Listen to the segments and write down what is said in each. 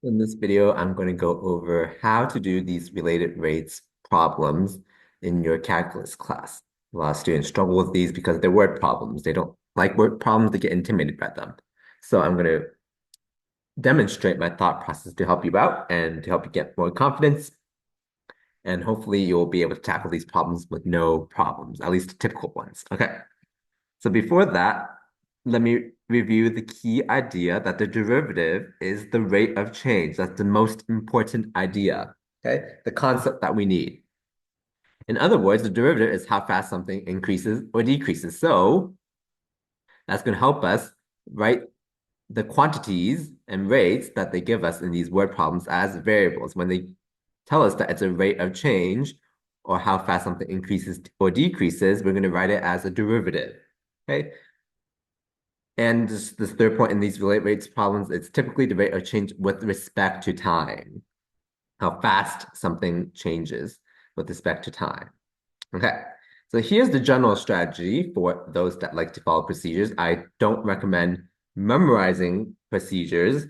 In this video, I'm going to go over how to do these related rates problems in your calculus class. A lot of students struggle with these because they're word problems. They don't like word problems, they get intimidated by them. So I'm going to demonstrate my thought process to help you out and to help you get more confidence. And hopefully you'll be able to tackle these problems with no problems, at least typical ones. Okay. So before that, let me review the key idea that the derivative is the rate of change. That's the most important idea, okay? The concept that we need. In other words, the derivative is how fast something increases or decreases. So that's going to help us write the quantities and rates that they give us in these word problems as variables. When they tell us that it's a rate of change or how fast something increases or decreases, we're going to write it as a derivative, okay? And this third point in these relate rates problems, it's typically the rate of change with respect to time, how fast something changes with respect to time. Okay, so here's the general strategy for those that like to follow procedures. I don't recommend memorizing procedures,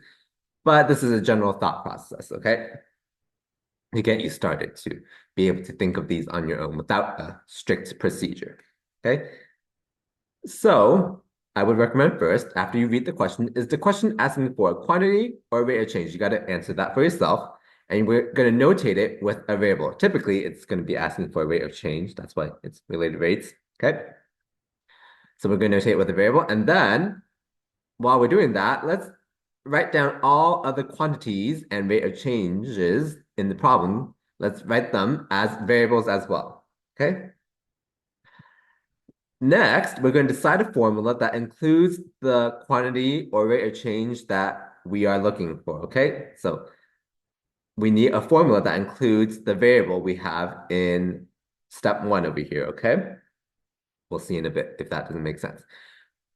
but this is a general thought process, okay? To get you started to be able to think of these on your own without a strict procedure, okay? So I would recommend first, after you read the question, is the question asking for a quantity or a rate of change? You got to answer that for yourself. And we're going to notate it with a variable. Typically, it's going to be asking for a rate of change. That's why it's related rates. Okay. So we're going to notate it with a variable. And then while we're doing that, let's write down all other quantities and rate of changes in the problem. Let's write them as variables as well. Okay. Next, we're going to decide a formula that includes the quantity or rate of change that we are looking for, okay? So we need a formula that includes the variable we have in step one over here, okay? We'll see in a bit if that doesn't make sense.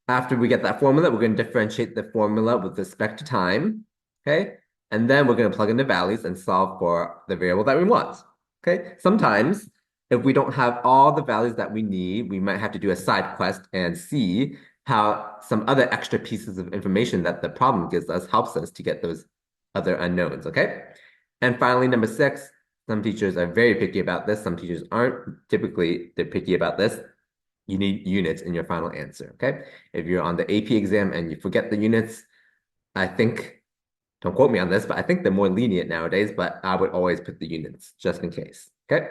After we get that formula, we're going to differentiate the formula with respect to time, okay? And then we're going to plug in the values and solve for the variable that we want, okay? Sometimes, if we don't have all the values that we need, we might have to do a side quest and see how some other extra pieces of information that the problem gives us helps us to get those other unknowns, okay? And finally, number six, some teachers are very picky about this. Some teachers aren't. Typically, they're picky about this. You need units in your final answer, okay? If you're on the AP exam and you forget the units, I think, don't quote me on this, but I think they're more lenient nowadays, but I would always put the units just in case, okay?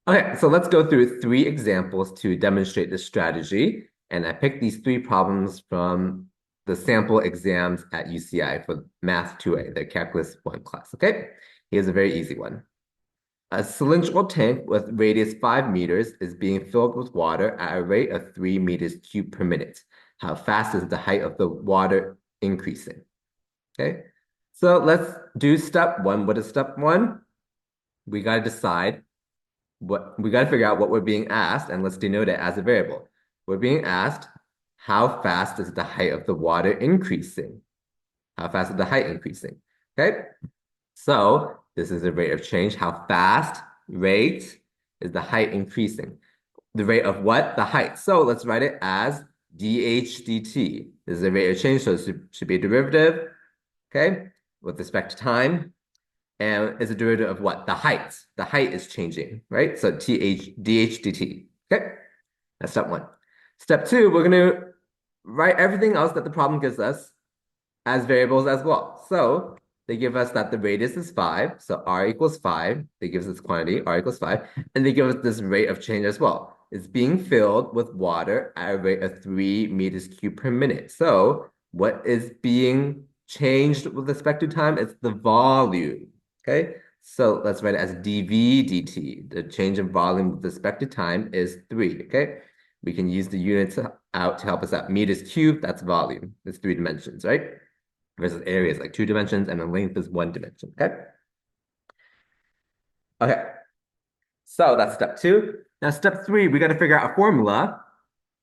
Okay, so let's go through three examples to demonstrate this strategy. And I picked these three problems from the sample exams at UCI for Math 2A, the Calculus 1 class, okay? Here's a very easy one. A cylindrical tank with radius 5 meters is being filled with water at a rate of 3 meters cubed per minute. How fast is the height of the water increasing? Okay, so let's do step one. What is step one? We got to decide we got to figure out what we're being asked, and let's denote it as a variable. We're being asked, how fast is the height of the water increasing? How fast is the height increasing? Okay, so this is the rate of change. How fast rate is the height increasing? The rate of what? The height. So let's write it as dH dt. This is the rate of change, so it should be a derivative, okay, with respect to time. And it's a derivative of what? The height. The height is changing, right? So dH dt. Okay, that's step one. Step two, we're going to write everything else that the problem gives us as variables as well. So they give us that the radius is 5, so r equals 5. They give us this quantity, r equals 5, and they give us this rate of change as well. It's being filled with water at a rate of 3 meters cubed per minute. So what is being changed with respect to time? It's the volume, okay? So let's write it as dV dt. The change in volume with respect to time is 3, okay? We can use the units out to help us out. Meters cubed, that's volume. It's 3 dimensions, right? Versus area is like 2 dimensions and the length is 1 dimension, okay? Okay, so that's step two. Now step three, we got to figure out a formula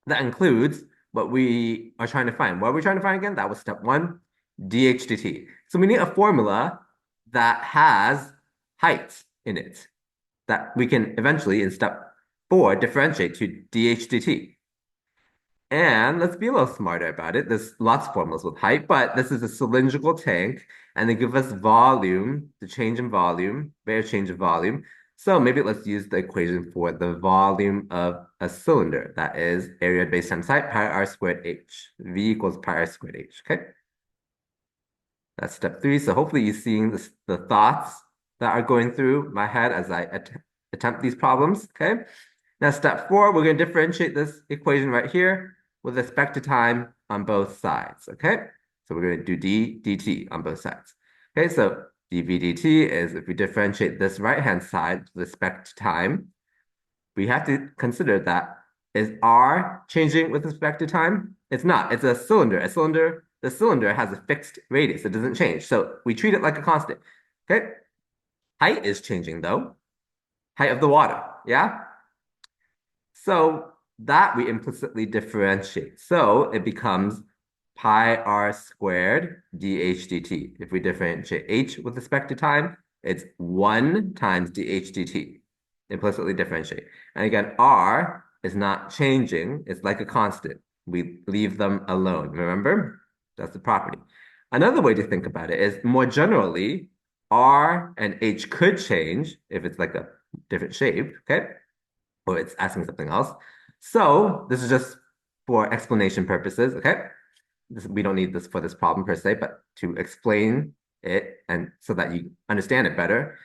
that includes what we are trying to find. What are we trying to find again? That was step one, dH dt. So we need a formula that has height in it that we can eventually, in step four, differentiate to dH dt. And let's be a little smarter about it. There's lots of formulas with height, but this is a cylindrical tank, and they give us volume, the change in volume, rate of change of volume. So maybe let's use the equation for the volume of a cylinder. That is area base times height, pi r squared h. V equals pi r squared h, okay? That's step 3. So hopefully you're seeing the thoughts that are going through my head as I attempt these problems, okay? Now, step 4, we're going to differentiate this equation right here with respect to time on both sides, okay? So we're going to do d dt on both sides. Okay, so dv dt is if we differentiate this right-hand side with respect to time, we have to consider that is r changing with respect to time? It's not. It's a cylinder. The cylinder has a fixed radius. It doesn't change. So we treat it like a constant. Okay. Height is changing though. Height of the water. Yeah. So that we implicitly differentiate. So it becomes pi r squared dh dt. If we differentiate h with respect to time, it's 1 times dh dt. Implicitly differentiate. And again, r is not changing. It's like a constant. We leave them alone. Remember? That's the property. Another way to think about it is more generally, r and h could change if it's like a different shape, okay? Or it's asking something else. So this is just for explanation purposes, okay? We don't need this for this problem per se, but to explain it and so that you understand it better.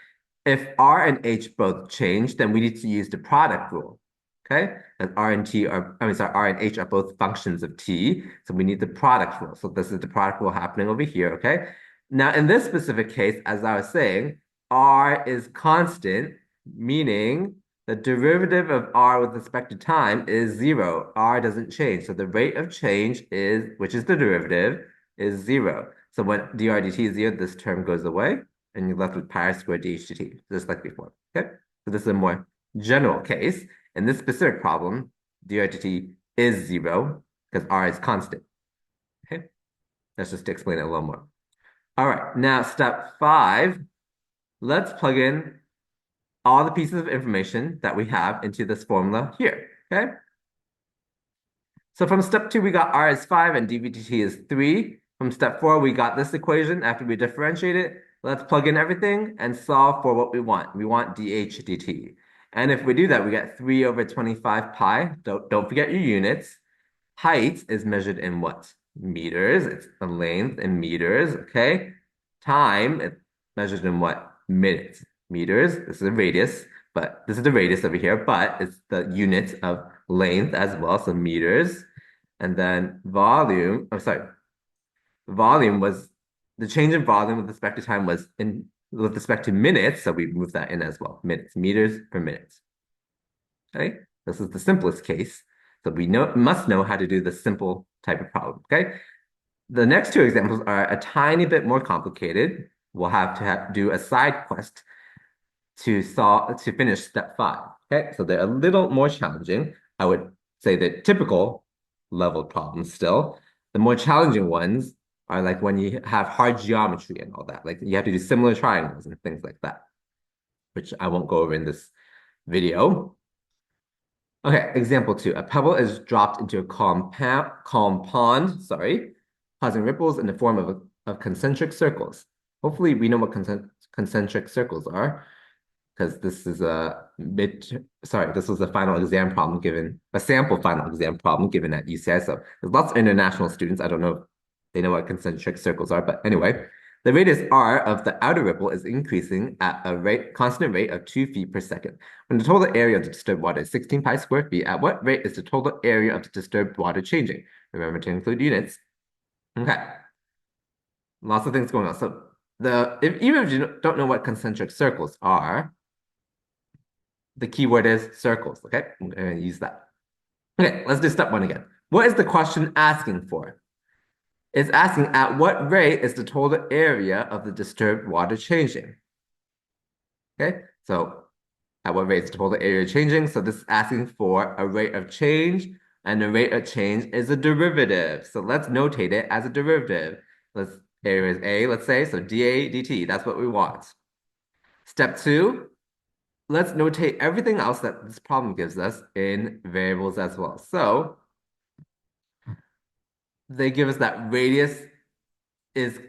If R and H both change, then we need to use the product rule, okay? And R and R and H are both functions of T, so we need the product rule. So this is the product rule happening over here, okay? Now, in this specific case, as I was saying, R is constant, meaning the derivative of R with respect to time is 0. R doesn't change. So the rate of change is, which is the derivative, is 0. So when dr dt is 0, this term goes away, and you're left with pi r squared dh dt, just like before. Okay? So this is a more general case. In this specific problem, dr dt is 0 because R is constant. Okay? That's just to explain it a little more. All right, now step 5, let's plug in all the pieces of information that we have into this formula here, okay? So from step 2, we got R is 5 and dv dt is 3. From step 4, we got this equation after we differentiate it. Let's plug in everything and solve for what we want. We want dh dt. And if we do that, we get 3 over 25 pi. Don't forget your units. Height is measured in what? Meters. It's the length in meters, okay? Time, it's measured in what? Minutes. Meters. This is a radius, but this is the radius over here, but it's the unit of length as well, so meters. And then volume, volume was, the change in volume with respect to time was with respect to minutes, so we move that in as well. Minutes, meters per minute. Okay, this is the simplest case. So we must know how to do the simple type of problem, okay? The next 2 examples are a tiny bit more complicated. We'll have to do a side quest to finish step 5, okay? So they're a little more challenging. I would say the typical level problems still. The more challenging ones are like when you have hard geometry and all that. Like you have to do similar triangles and things like that, which I won't go over in this video. Okay, example 2. A pebble is dropped into a calm pond, causing ripples in the form of concentric circles. Hopefully we know what concentric circles are, because this is this was a final exam problem given, a sample final exam problem given at UCI. So there's lots of international students. I don't know if they know what concentric circles are, but anyway, the radius r of the outer ripple is increasing at a constant rate of 2 feet per second. When the total area of the disturbed water is 16 pi square feet, at what rate is the total area of the disturbed water changing? Remember to include units. Okay. Lots of things going on. So even if you don't know what concentric circles are, the keyword is circles, okay? I'm going to use that. Okay, let's do step 1 again. What is the question asking for? It's asking at what rate is the total area of the disturbed water changing? Okay, so at what rate is the total area changing? So this is asking for a rate of change, and the rate of change is a derivative. So let's notate it as a derivative. Area is A, let's say, so dA dt, that's what we want. Step 2, let's notate everything else that this problem gives us in variables as well. So they give us that radius is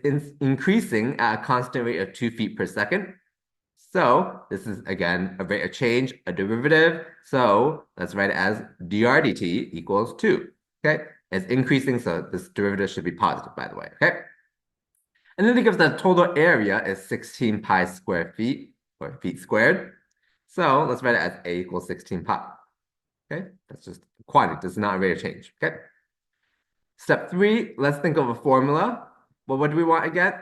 increasing at a constant rate of 2 feet per second. So this is, again, a rate of change, a derivative. So let's write it as dr dt equals 2, okay? It's increasing, so this derivative should be positive, by the way, okay? And then it gives the total area is 16 pi square feet, or feet squared. So let's write it as A equals 16 pi, okay? That's just quantity, this is not a rate of change, okay? Step 3, let's think of a formula. Well, what do we want again?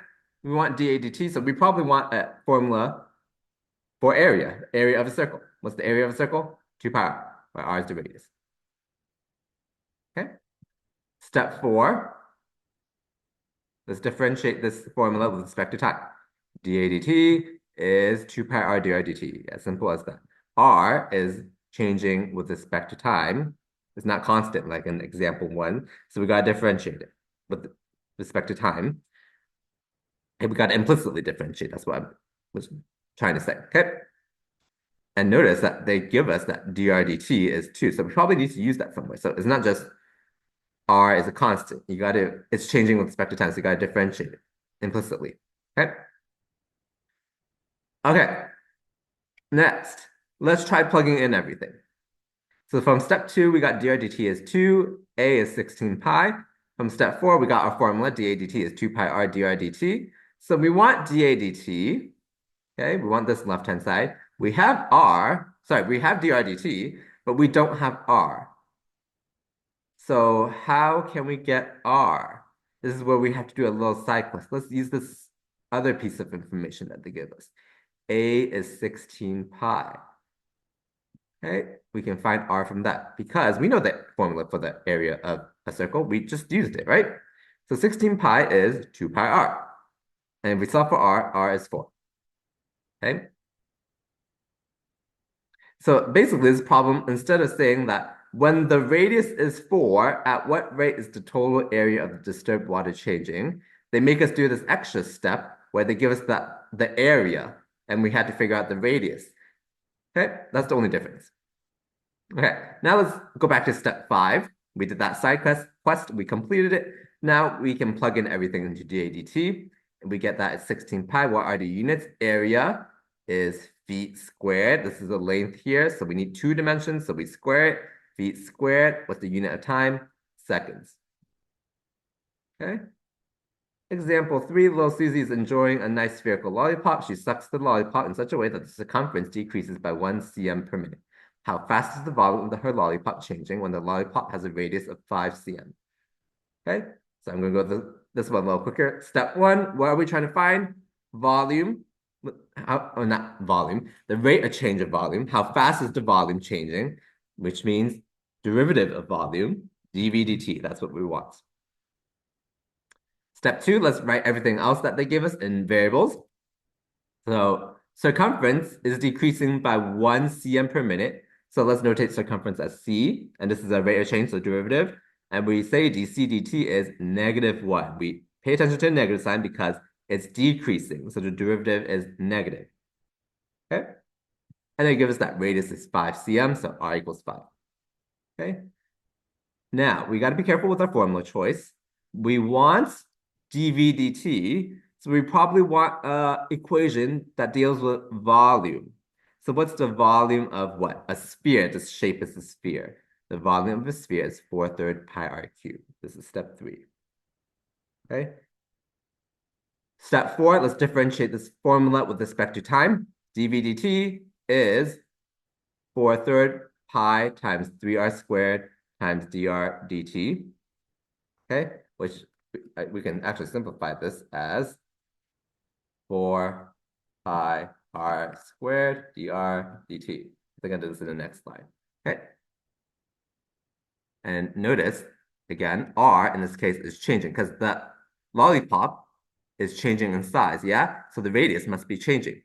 We want dA dt, so we probably want a formula for area of a circle. What's the area of a circle? 2 pi r, where r is the radius. Okay. Step 4, let's differentiate this formula with respect to time. dA dt is 2 pi r dr dt, as simple as that. R is changing with respect to time. It's not constant like in example 1, so we got to differentiate it with respect to time. And we got to implicitly differentiate, that's what I was trying to say, okay? And notice that they give us that dr dt is 2. So we probably need to use that somewhere. So it's not just r is a constant. It's changing with respect to time. So you got to differentiate it implicitly. Okay. Okay. Next, let's try plugging in everything. So from step 2, we got dr dt is 2, a is 16 pi. From step 4, we got our formula, dA dt is 2 pi r dr dt. So we want dA dt, okay, we want this left-hand side. We have we have dr dt, but we don't have r. So how can we get r? This is where we have to do a little side quest. Let's use this other piece of information that they give us. A is 16 pi. Okay, we can find r from that because we know the formula for the area of a circle. We just used it, right? So 16 pi is 2 pi r. And if we solve for r is 4. Okay? So basically this problem, instead of saying that when the radius is 4, at what rate is the total area of the disturbed water changing? They make us do this extra step where they give us the area and we had to figure out the radius. Okay, that's the only difference. Okay, now let's go back to step 5. We did that side quest, we completed it. Now we can plug in everything into dA dt. We get that at 16 pi. What are the units? Area is feet squared. This is the length here, so we need 2 dimensions, so we square it. Feet squared, what's the unit of time? Seconds. Okay. Example 3, little Susie is enjoying a nice spherical lollipop. She sucks the lollipop in such a way that the circumference decreases by 1 cm per minute. How fast is the volume of her lollipop changing when the lollipop has a radius of 5 cm? Okay, so I'm going to go this one a little quicker. Step 1, what are we trying to find? Volume. Not volume, the rate of change of volume. How fast is the volume changing? Which means derivative of volume, dV dt. That's what we want. Step 2, let's write everything else that they give us in variables. So circumference is decreasing by 1 cm per minute. So let's notate circumference as c, and this is a rate of change, so derivative. And we say dc dt is -1. We pay attention to the negative sign because it's decreasing, so the derivative is negative. Okay? And they give us that radius is 5 cm, so r equals 5. Okay? Now, we got to be careful with our formula choice. We want dV dt, so we probably want an equation that deals with volume. So what's the volume of what? A sphere. This shape is a sphere. The volume of a sphere is 4/3 pi r cubed. This is step 3. Okay? Step 4, let's differentiate this formula with respect to time. dV dt is 4/3 pi times 3r squared times dr dt. Okay, which we can actually simplify this as 4 pi r squared dr dt. I'm going to do this in the next slide. Okay. And notice, again, r in this case is changing because the lollipop is changing in size, yeah? So the radius must be changing.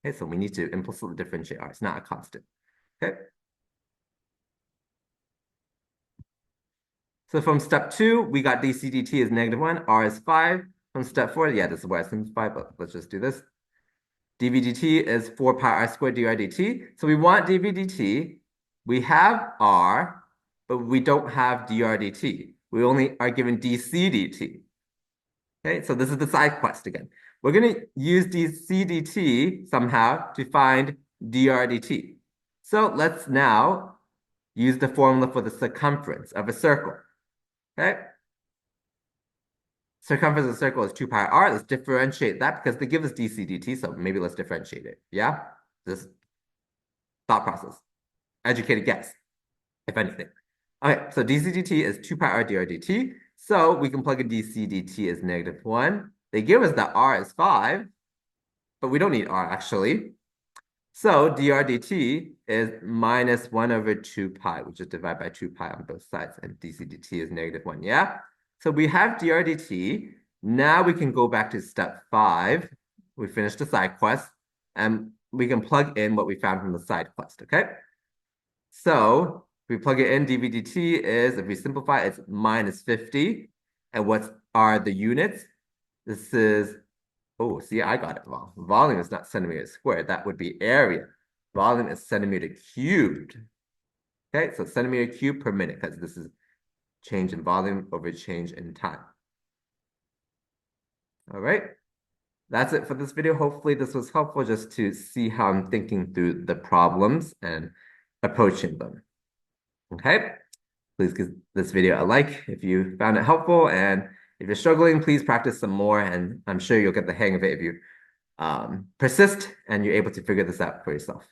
Okay, so we need to implicitly differentiate r. It's not a constant. Okay. So from step 2, we got dc dt is -1, r is 5. From step 4, yeah, this is where I simplify, but let's just do this. dV dt is 4 pi r squared dr dt. So we want dV dt. We have r, but we don't have dr dt. We only are given dc dt. Okay, so this is the side quest again. We're going to use dc dt somehow to find dr dt. So let's now use the formula for the circumference of a circle. Okay, circumference of a circle is 2 pi r. Let's differentiate that because they give us dc dt, so maybe let's differentiate it. Yeah, this thought process, educated guess, if anything. Okay, so dc dt is 2 pi r dr dt. So we can plug in dc dt as -1. They give us that r is 5, but we don't need r actually. So dr dt is -1 over 2 pi, which is divided by 2 pi on both sides, and dc dt is -1, yeah? So we have dr dt. Now we can go back to step 5. We finished the side quest, and we can plug in what we found from the side quest, okay? So if we plug it in, dv dt is, if we simplify, it's -50. And what are the units? This is, oh, see, I got it wrong. Volume is not centimeters squared. That would be area. Volume is centimeter cubed. Okay, so centimeter cubed per minute, because this is change in volume over change in time. All right, that's it for this video. Hopefully this was helpful just to see how I'm thinking through the problems and approaching them. Okay, please give this video a like if you found it helpful. And if you're struggling, please practice some more. And I'm sure you'll get the hang of it if you persist and you're able to figure this out for yourself.